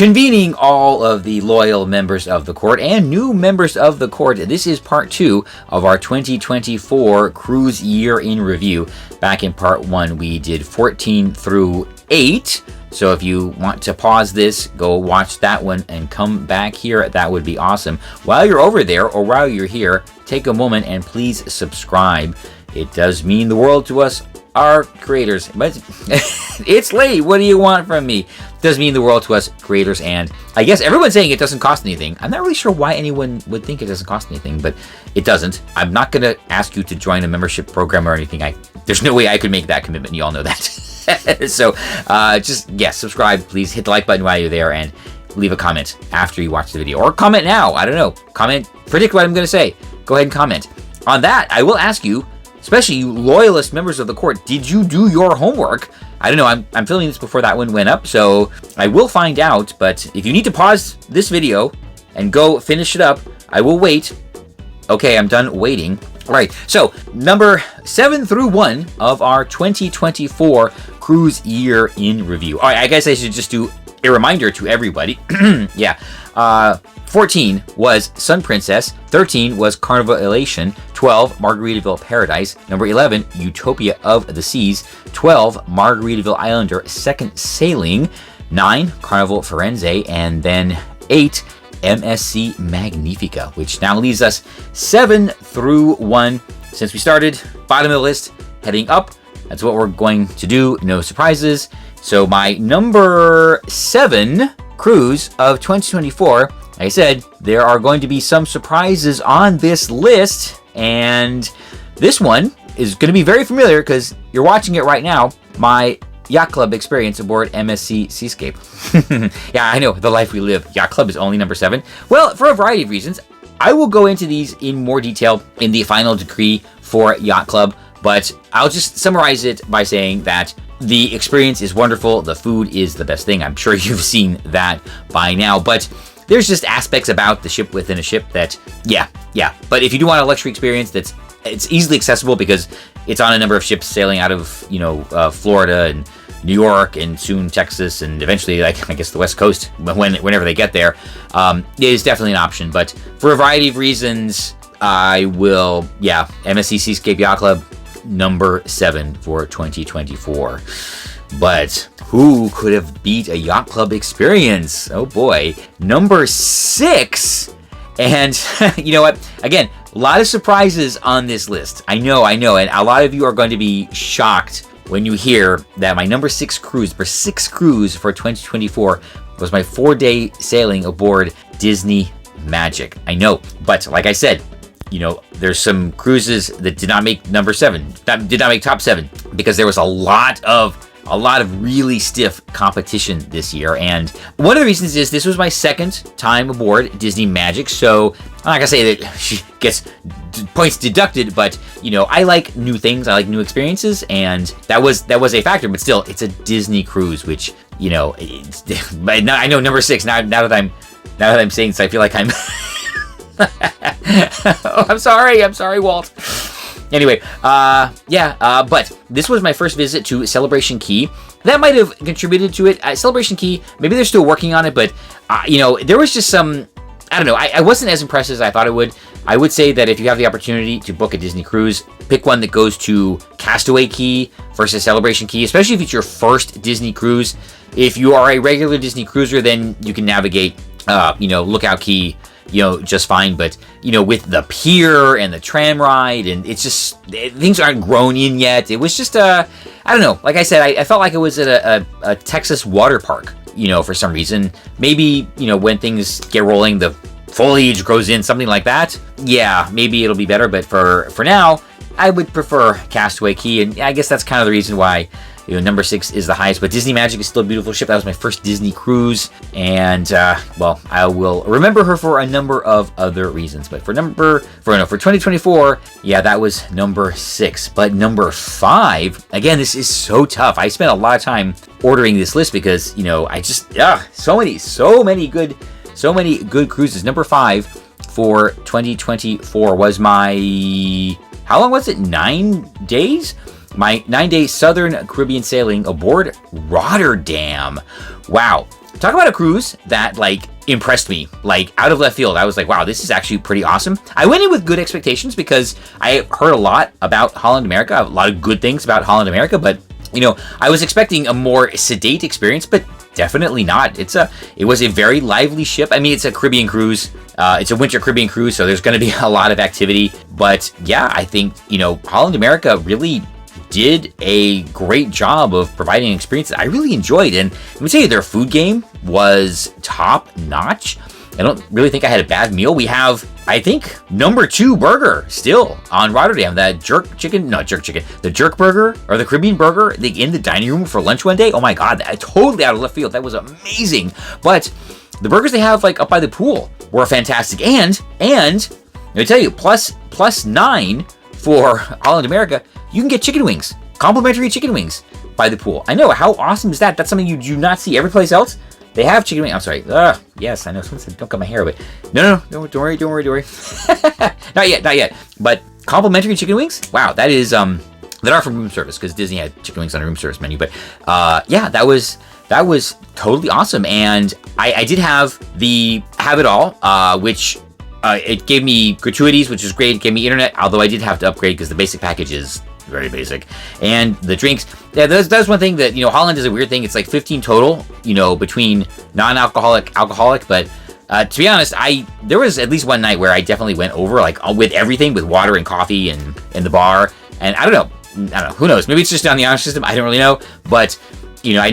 Convening all of the loyal members of the court and new members of the court, this is part 2 of our 2024 cruise year in review. Back in part 1, we did 14 through 8. So if you want to pause this, go watch that one and come back here. That would be awesome. While you're over there or while you're here, take a moment and please subscribe. It does mean the world to us, our creators. But it's late. What do you want from me? It does mean the world to us, creators, and I guess everyone's saying it doesn't cost anything. I'm not really sure why anyone would think it doesn't cost anything, but it doesn't. I'm not going to ask you to join a membership program or anything. There's no way I could make that commitment. You all know that. So subscribe. Please hit the like button while you're there and leave a comment after you watch the video. Or comment now. I don't know. Comment. Predict what I'm going to say. Go ahead and comment. On that, I will ask you, especially you loyalist members of the court, did you do your homework? I don't know. I'm filming this before that one went up, so I will find out. But if you need to pause this video and go finish it up, I will wait. Okay, I'm done waiting. All right, so number 7 through 1 of our 2024 cruise year in review. All right, I guess I should just do a reminder to everybody. 14 was Sun Princess, 13 was Carnival Elation, 12 Margaritaville Paradise, number 11 Utopia of the Seas, 12 Margaritaville Islander Second Sailing, 9 Carnival Firenze, and then 8 MSC Magnifica, which now leaves us 7 through 1. Since we started, bottom of the list, heading up. That's what we're going to do, no surprises. So my number 7 cruise of 2024, like I said, there are going to be some surprises on this list, and this one is going to be very familiar because you're watching it right now. My Yacht Club experience aboard MSC Seascape. Yeah, I know, the life we live. Yacht Club is only number 7. Well, for a variety of reasons. I will go into these in more detail in the final decree for Yacht Club, but I'll just summarize it by saying that the experience is wonderful. The food is the best thing. I'm sure you've seen that by now, but there's just aspects about the ship within a ship that, yeah. But if you do want a luxury experience it's easily accessible because it's on a number of ships sailing out of, Florida and New York and soon Texas and eventually, I guess, the West Coast whenever they get there, it is definitely an option. But for a variety of reasons, I will, MSC Seascape Yacht Club, number 7 for 2024. But who could have beat a Yacht Club experience? Oh boy. Number 6. And you know what? Again, a lot of surprises on this list. I know. And a lot of you are going to be shocked when you hear that my number 6 cruise for 2024 was my 4-day sailing aboard Disney Magic. I know. But like I said, there's some cruises that did not make number 7, that did not make top 7 because there was a lot of really stiff competition this year. And one of the reasons is this was my 2nd time aboard Disney Magic. So I'm not gonna say that she gets points deducted, but I like new things. I like new experiences, and that was a factor. But still, it's a Disney cruise, which I know number 6 now that I'm saying this, I feel like I'm oh, I'm sorry, Walt. Anyway, but this was my first visit to Celebration Key. That might have contributed to it. Celebration Key, maybe they're still working on it, but, there was just some, I don't know, I wasn't as impressed as I thought it would. I would say that if you have the opportunity to book a Disney cruise, pick one that goes to Castaway Key versus Celebration Key, especially if it's your first Disney cruise. If you are a regular Disney cruiser, then you can navigate, Lookout Key, just fine. But, with the pier and the tram ride, and it's just, things aren't grown in yet. It was just, I don't know. Like I said, I felt like it was at a Texas water park, for some reason. Maybe, when things get rolling, the foliage grows in, something like that. Yeah, maybe it'll be better. But for now, I would prefer Castaway Key. And I guess that's kind of the reason why number 6 is the highest, but Disney Magic is still a beautiful ship. That was my first Disney cruise, and I will remember her for a number of other reasons. But for 2024, that was number 6. But number 5, again, this is so tough. I spent a lot of time ordering this list because I just so many good cruises. Number 5 for 2024 was my, how long was it? 9 days. My 9-day Southern Caribbean sailing aboard Rotterdam. Wow. talk about a cruise that like impressed me, like out of left field. I was like, wow, this is actually pretty awesome. I went in with good expectations because I heard a lot about Holland America, a lot of good things about Holland America, but you know, I was expecting a more sedate experience, but definitely not. It was a very lively ship. I mean, it's a Caribbean cruise. It's a winter Caribbean cruise, so there's going to be a lot of activity. But yeah, I think, you know, Holland America really did a great job of providing an experience that I really enjoyed. And let me tell you, their food game was top notch. I don't really think I had a bad meal. We have, I think, number 2 burger still on Rotterdam. That the jerk burger or the Caribbean burger in the dining room for lunch one day. Oh my God, that totally out of left field. That was amazing. But the burgers they have like up by the pool were fantastic. And let me tell you, plus 9 for Holland America, you can get chicken wings, complimentary chicken wings by the pool. I know, how awesome is that? That's something you do not see every place else. They have chicken wings. I'm sorry. Yes, I know. Someone said, don't cut my hair, but no, don't worry. Not yet. But complimentary chicken wings? Wow, that is, that are from room service, because Disney had chicken wings on a room service menu. But yeah, that was totally awesome. And I did have it all, which it gave me gratuities, which is great. It gave me internet, although I did have to upgrade because the basic package is very basic. And the drinks, yeah, that's one thing that, you know, Holland is a weird thing. It's like 15 total, you know, between non-alcoholic, alcoholic. But to be honest, there was at least one night where I definitely went over, like, with everything, with water and coffee and in the bar. And I don't know, who knows? Maybe it's just on the honor system. I don't really know. But, you know, I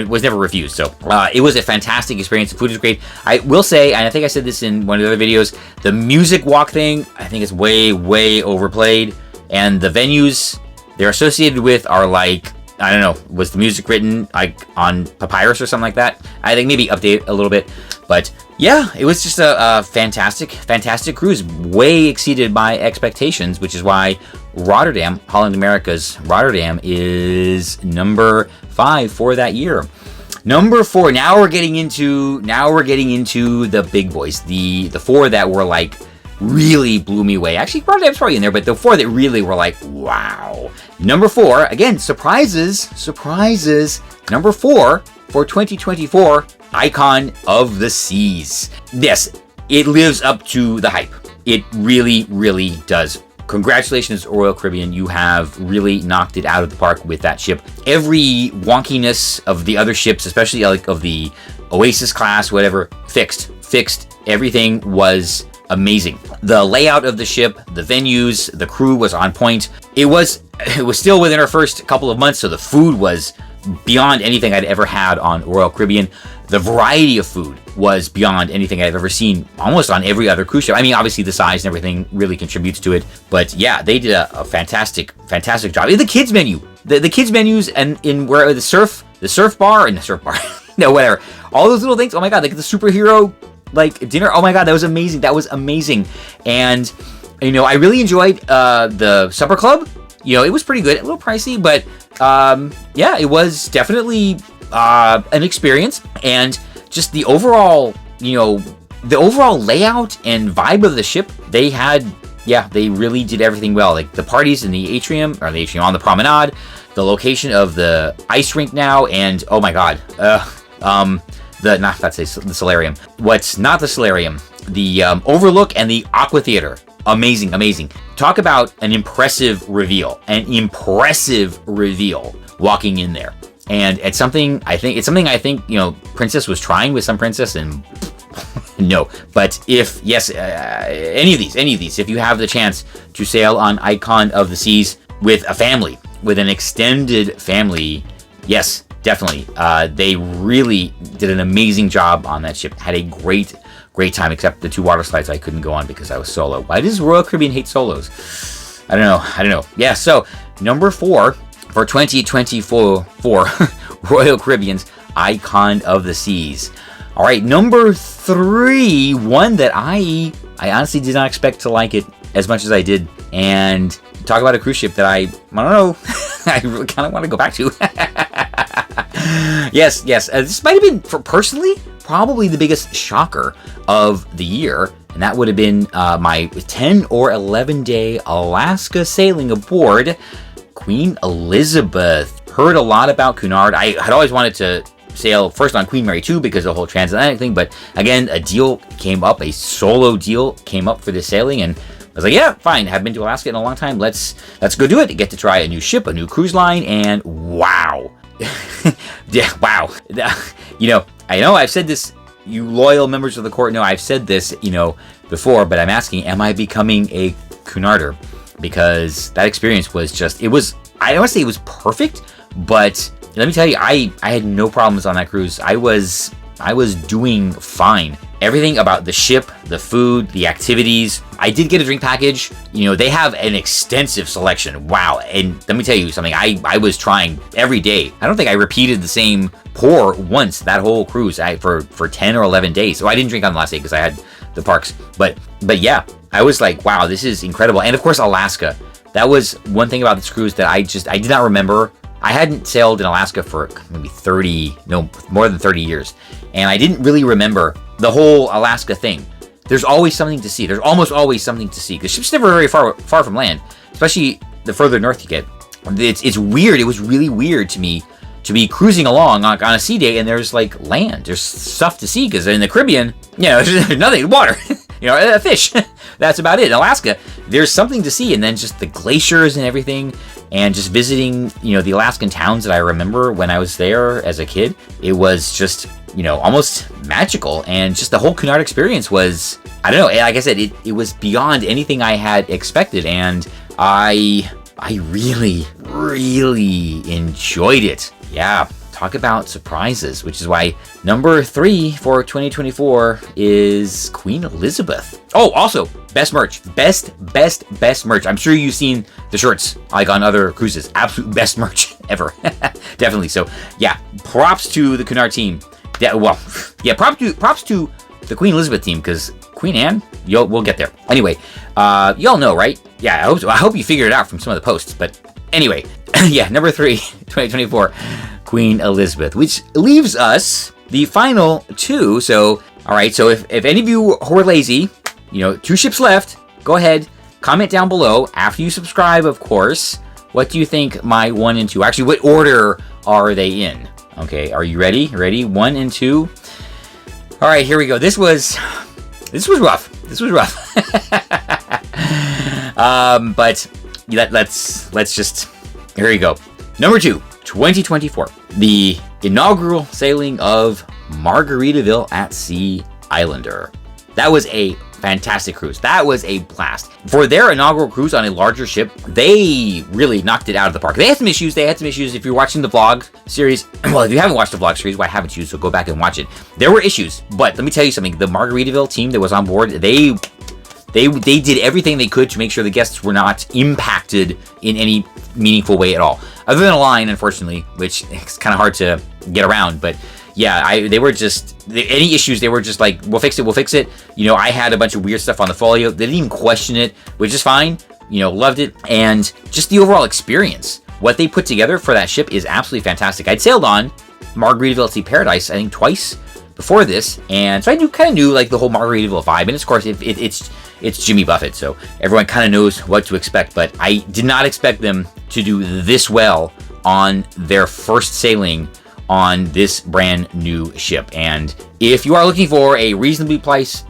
was never refused. So it was a fantastic experience. The food is great. I will say, and I think I said this in one of the other videos, the music walk thing, I think it's way, way overplayed. And the venues they're associated with are like, I don't know, was the music written like on papyrus or something like that? I think maybe update a little bit. But yeah, it was just a fantastic cruise. Way exceeded my expectations, which is why Rotterdam, Holland America's Rotterdam, is number 5 for that year. Number 4. Now we're getting into the big boys. The 4 that were like really blew me away. Actually, Rotterdam's probably in there, but the 4 that really were like, wow. Number 4, again, surprises. Number 4 for 2024, Icon of the Seas. Yes, it lives up to the hype. It really, really does. Congratulations, Royal Caribbean. You have really knocked it out of the park with that ship. Every wonkiness of the other ships, especially like of the Oasis class, whatever, fixed. Everything was amazing. The layout of the ship, the venues, the crew was on point. It was still within our first couple of months, so the food was beyond anything I'd ever had on Royal Caribbean. The variety of food was beyond anything I've ever seen almost on every other cruise ship. I mean, obviously the size and everything really contributes to it, but yeah, they did a fantastic job. The kids menu, the kids menus, and in where the surf bar, no, whatever, all those little things. Oh my God, like the superhero like dinner. Oh my God, that was amazing. And you know, I really enjoyed the supper club. You know, it was pretty good, a little pricey, but yeah, it was definitely an experience. And just the overall, you know, the overall layout and vibe of the ship, they really did everything well. Like the parties in the atrium on the promenade, the location of the ice rink now, and oh my God, the solarium. What's not the solarium? The overlook and the aqua theater. Amazing. Talk about an impressive reveal. Walking in there. And it's something I think, you know, Princess was trying with some Princess, and no. But if, yes, any of these, if you have the chance to sail on Icon of the Seas with a family, with an extended family, yes, definitely. They really did an amazing job on that ship. Had a great time, except the 2 water slides I couldn't go on because I was solo. Why does Royal Caribbean hate solos? I don't know. Yeah, so number 4 for 2024 Royal Caribbean's Icon of the Seas. All right, number 3, one that I honestly did not expect to like it as much as I did, and talk about a cruise ship that I don't know, I really kind of want to go back to. Yes, this might have been, personally, probably the biggest shocker of the year, and that would have been my 10 or 11 day Alaska sailing aboard Queen Elizabeth. Heard a lot about Cunard. I had always wanted to sail first on Queen Mary 2 because of the whole transatlantic thing, but again, a deal came up, a solo deal came up for this sailing, and I was like, yeah, fine. Haven't been to Alaska in a long time. Let's go do it. Get to try a new ship, a new cruise line, and wow. Yeah, wow. I know I've said this, you loyal members of the court know I've said this, before, but I'm asking, am I becoming a Cunarder? Because that experience was just, I don't want to say it was perfect, but let me tell you, I had no problems on that cruise. I was doing fine. Everything about the ship, the food, the activities. I did get a drink package. They have an extensive selection. Wow. And let me tell you something. I was trying every day. I don't think I repeated the same pour once that whole cruise for 10 or 11 days. So I didn't drink on the last day because I had the parks. But yeah, I was like, wow, this is incredible. And of course, Alaska. That was one thing about this cruise that I did not remember. I hadn't sailed in Alaska for maybe more than 30 years. And I didn't really remember the whole Alaska thing. There's always something to see. There's almost always something to see. The ship's never very far from land, especially the further north you get. It's weird. It was really weird to me to be cruising along on a sea day and there's like land. There's stuff to see because in the Caribbean, there's nothing, water, a fish. That's about it. In Alaska, there's something to see, and then just the glaciers and everything, and just visiting, the Alaskan towns that I remember when I was there as a kid. It was just, almost magical, and just the whole Cunard experience was, I don't know, like I said, it was beyond anything I had expected, and I really, really enjoyed it. Yeah. Talk about surprises, which is why number 3 for 2024 is Queen Elizabeth. Oh, also, best merch. Best merch. I'm sure you've seen the shirts like on other cruises. Absolute best merch ever. Definitely. So, yeah, props to the Cunard team. Yeah, props to the Queen Elizabeth team because Queen Anne, we'll get there. Anyway, y'all know, right? Yeah, I hope you figured it out from some of the posts. But anyway, yeah, number 3, 2024. Queen Elizabeth, which leaves us the final 2. So, all right. So if any of you who are lazy, 2 ships left, go ahead, comment down below after you subscribe, of course. What do you think my 1 and 2? Actually, what order are they in? Okay. Are you ready? Ready? 1 and 2. All right. Here we go. This was rough. But let's just, here you go. Number 2. 2024, the inaugural sailing of Margaritaville at Sea Islander. That was a fantastic cruise. That was a blast. For their inaugural cruise on a larger ship, they really knocked it out of the park. They had some issues. If you're watching the vlog series, well, if you haven't watched the vlog series, why haven't you? So go back and watch it. There were issues, but let me tell you something. The Margaritaville team that was on board, they did everything they could to make sure the guests were not impacted in any meaningful way at all. Other than a line, unfortunately, which is kind of hard to get around. But yeah, they were just, any issues, they were just like, we'll fix it. I had a bunch of weird stuff on the folio. They didn't even question it, which is fine. Loved it. And just the overall experience, what they put together for that ship is absolutely fantastic. I'd sailed on Margaritaville at Sea Paradise, I think twice before this. And so I kind of knew like the whole Margaritaville vibe. And of course, it's Jimmy Buffett, so everyone kind of knows what to expect, but I did not expect them to do this well on their first sailing on this brand new ship. And if you are looking for a reasonably priced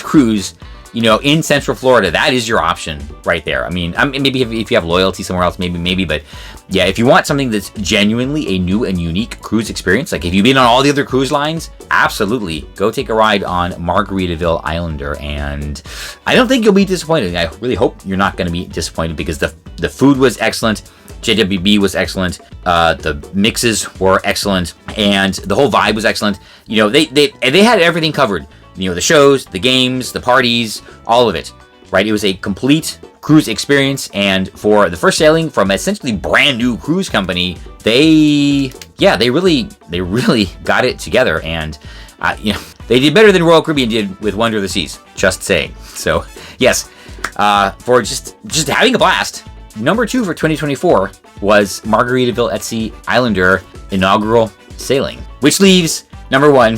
cruise, in Central Florida, that is your option right there. I mean, maybe if you have loyalty somewhere else, maybe, but yeah, if you want something that's genuinely a new and unique cruise experience, like if you've been on all the other cruise lines, absolutely go take a ride on Margaritaville Islander, and I don't think you'll be disappointed. I really hope you're not going to be disappointed because the food was excellent, JWB was excellent, the mixes were excellent, and the whole vibe was excellent. They had everything covered. The shows, the games, the parties, all of it, right? It was a complete cruise experience, and for the first sailing from essentially brand new cruise company, they really got it together, and they did better than Royal Caribbean did with Wonder of the Seas, just saying. So yes, for just having a blast. Number 2 for 2024 was Margaritaville at Sea Islander inaugural sailing, which leaves number 1.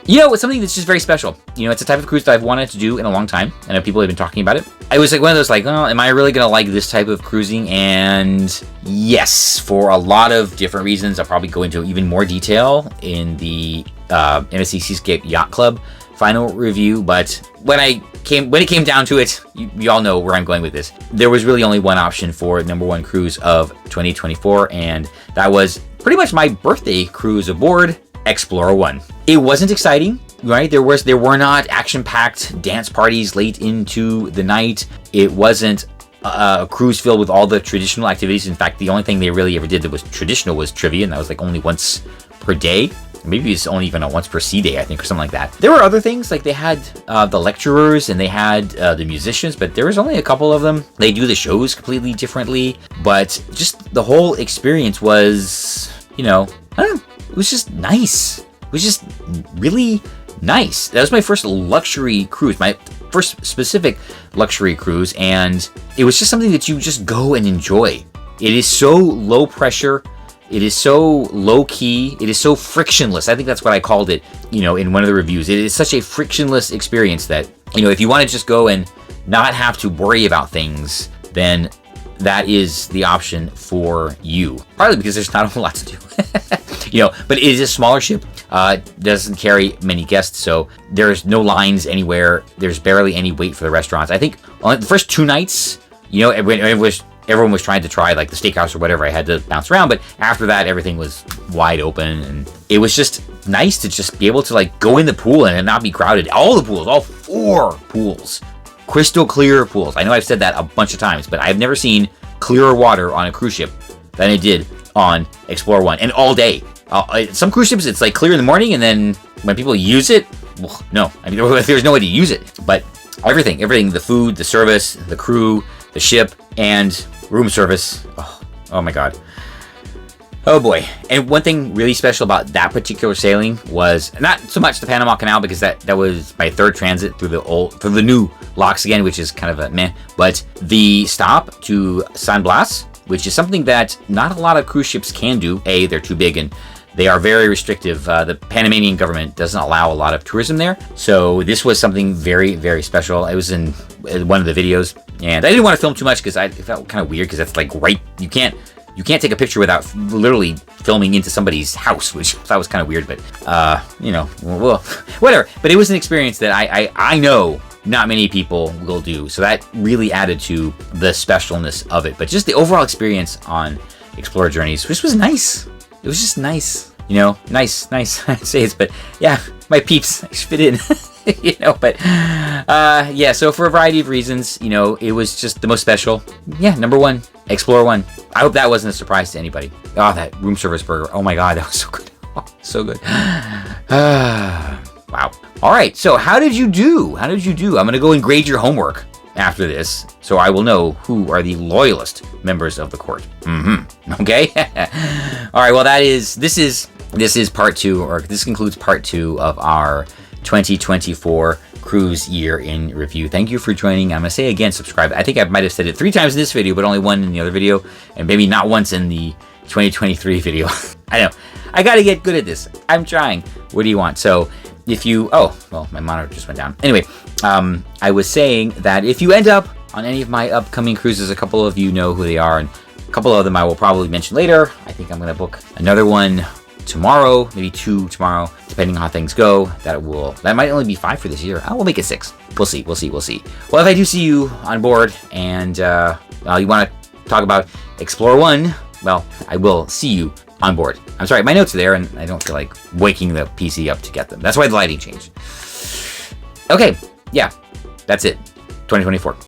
You know, it's something that's just very special. You know, it's a type of cruise that I've wanted to do in a long time. I know people have been talking about it. I was like one of those like, oh, am I really going to like this type of cruising? And yes, for a lot of different reasons. I'll probably go into even more detail in the MSC Seascape Yacht Club final review. But when it came down to it, you all know where I'm going with this. There was really only one option for #1 cruise of 2024, and that was pretty much my birthday cruise aboard Explora I. It wasn't exciting, right? There were not action-packed dance parties late into the night. It wasn't a cruise filled with all the traditional activities. In fact, the only thing they really ever did that was traditional was trivia, and that was like only once per day. Maybe it's only even a once per sea day, I think, or something like that. There were other things, like they had the lecturers and they had the musicians, but there was only a couple of them. They do the shows completely differently, but just the whole experience was, you know, I don't know, it was just nice. It was just really nice. That was my first luxury cruise, my first specific luxury cruise, and it was just something that you just go and enjoy. It is so low pressure. It is so low key. It is so frictionless. I think that's what I called it, you know, in one of the reviews. It is such a frictionless experience that, you know, if you want to just go and not have to worry about things, then that is the option for you. Partly because there's not a whole lot to do, you know, but it is a smaller ship. Doesn't carry many guests, so there's no lines anywhere. There's barely any wait for the restaurants. I think on the first 2 nights, you know, everyone was trying to try like the steakhouse or whatever. I had to bounce around, but after that, everything was wide open, and it was just nice to just be able to like go in the pool and it not be crowded. All the pools, all 4 pools, crystal clear pools. I know I've said that a bunch of times, but I've never seen clearer water on a cruise ship than I did on Explora I, and all day. Some cruise ships, it's like clear in the morning, and then when people use it, well, no. I mean, there's no way to use it. But everything, the food, the service, the crew, the ship, and room service. Oh my God. Oh boy. And one thing really special about that particular sailing was not so much the Panama Canal, because that was my 3rd transit through the new locks again, which is kind of a meh, but the stop to San Blas, which is something that not a lot of cruise ships can do. They're too big and they are very restrictive. The Panamanian government doesn't allow a lot of tourism there. So this was something very, very special. I was in one of the videos, and I didn't want to film too much because it felt kind of weird, because that's like right, you can't take a picture without literally filming into somebody's house, which I thought was kind of weird, but you know, well, whatever. But it was an experience that I know not many people will do. So that really added to the specialness of it. But just the overall experience on Explora Journeys, which was nice. It was just nice, you know, nice, I say it, but yeah, my peeps fit in, you know, but yeah, so for a variety of reasons, you know, it was just the most special. Yeah, #1, Explora I. I hope that wasn't a surprise to anybody. Oh, that room service burger. Oh my God, that was so good. Oh, so good. Wow. All right, so how did you do? I'm going to go and grade your homework after this, so I will know who are the loyalist members of the court. Okay. All right. Well, this is part 2, or this concludes part 2 of our 2024 cruise year in review. Thank you for joining. I'm gonna say again, subscribe. I think I might have said it 3 times in this video, but only 1 in the other video, and maybe not once in the 2023 video. I know. I gotta get good at this. I'm trying. What do you want? So if you, oh, well, my monitor just went down. Anyway, I was saying that if you end up on any of my upcoming cruises, a couple of you know who they are, and a couple of them I will probably mention later. I think I'm going to book another one tomorrow, maybe 2 tomorrow, depending on how things go. That might only be 5 for this year. We'll make it 6. We'll see. Well, if I do see you on board and you want to talk about Explora I, well, I will see you on board. I'm sorry, my notes are there, and I don't feel like waking the PC up to get them. That's why the lighting changed. Okay, yeah, that's it. 2024.